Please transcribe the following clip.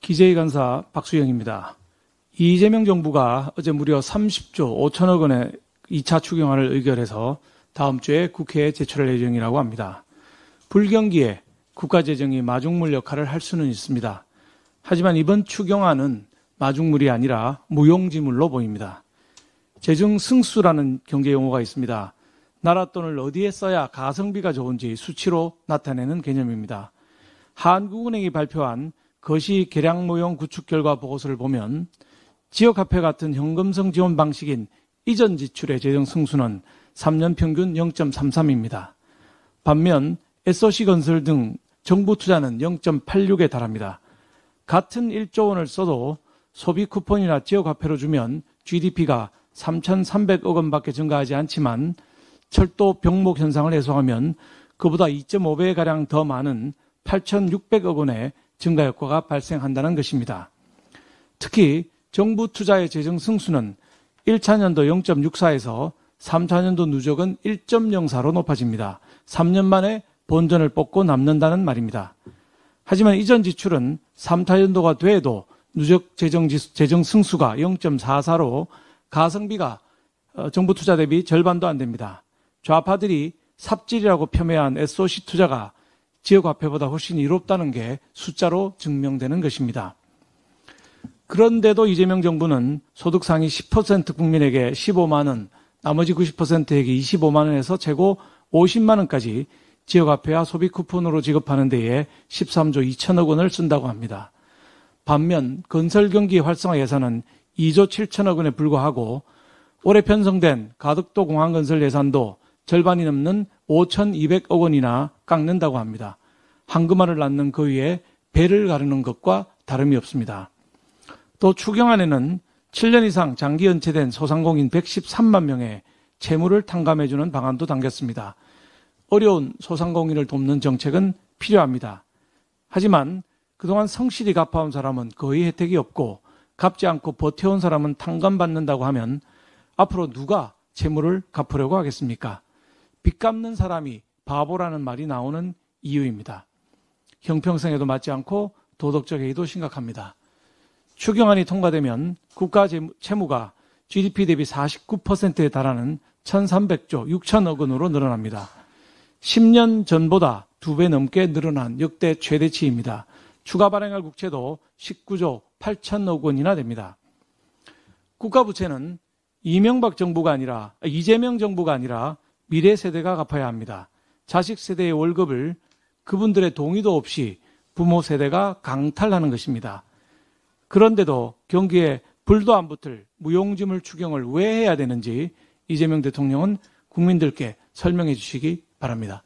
기재위 간사 박수영입니다. 이재명 정부가 어제 무려 30조 5천억 원의 2차 추경안을 의결해서 다음 주에 국회에 제출할 예정이라고 합니다. 불경기에 국가재정이 마중물 역할을 할 수는 있습니다. 하지만 이번 추경안은 마중물이 아니라 무용지물로 보입니다. 재정승수라는 경제용어가 있습니다. 나라 돈을 어디에 써야 가성비가 좋은지 수치로 나타내는 개념입니다. 한국은행이 발표한 거시 계량모형 구축 결과 보고서를 보면 지역화폐 같은 현금성 지원 방식인 이전 지출의 재정승수는 3년 평균 0.33입니다. 반면 SOC건설 등 정부 투자는 0.86에 달합니다. 같은 1조 원을 써도 소비 쿠폰이나 지역화폐로 주면 GDP가 3,300억 원밖에 증가하지 않지만 철도 병목 현상을 해소하면 그보다 2.5배가량 더 많은 8,600억 원의 증가 효과가 발생한다는 것입니다. 특히 정부 투자의 재정 승수는 1차년도 0.64에서 3차년도 누적은 1.04로 높아집니다. 3년 만에 본전을 뽑고 남는다는 말입니다. 하지만 이전 지출은 3차년도가 돼도 누적 재정 승수가 0.44로 가성비가 정부 투자 대비 절반도 안 됩니다. 좌파들이 삽질이라고 폄훼한 SOC 투자가 지역화폐보다 훨씬 이롭다는 게 숫자로 증명되는 것입니다. 그런데도 이재명 정부는 소득 상위 10% 국민에게 15만 원, 나머지 90%에게 25만 원에서 최고 50만 원까지 지역화폐와 소비 쿠폰으로 지급하는 데에 13조 2천억 원을 쓴다고 합니다. 반면 건설경기 활성화 예산은 2조 7천억 원에 불과하고 올해 편성된 가덕도 공항 건설 예산도 절반이 넘는 5,200억 원이나 깎는다고 합니다. 황금알을 낳는 그 위에 배를 가르는 것과 다름이 없습니다. 또 추경안에는 7년 이상 장기 연체된 소상공인 113만 명의 채무를 탕감해주는 방안도 담겼습니다. 어려운 소상공인을 돕는 정책은 필요합니다. 하지만 그동안 성실히 갚아온 사람은 거의 혜택이 없고 갚지 않고 버텨온 사람은 탕감받는다고 하면 앞으로 누가 채무를 갚으려고 하겠습니까? 빚 갚는 사람이 바보라는 말이 나오는 이유입니다. 형평성에도 맞지 않고 도덕적 해이도 심각합니다. 추경안이 통과되면 국가 채무가 GDP 대비 49%에 달하는 1,300조 6천억 원으로 늘어납니다. 10년 전보다 2배 넘게 늘어난 역대 최대치입니다. 추가 발행할 국채도 19조 8천억 원이나 됩니다. 국가 부채는 이재명 정부가 아니라 미래 세대가 갚아야 합니다. 자식 세대의 월급을 그분들의 동의도 없이 부모 세대가 강탈하는 것입니다. 그런데도 경기에 불도 안 붙을 무용지물 추경을 왜 해야 되는지 이재명 대통령은 국민들께 설명해 주시기 바랍니다.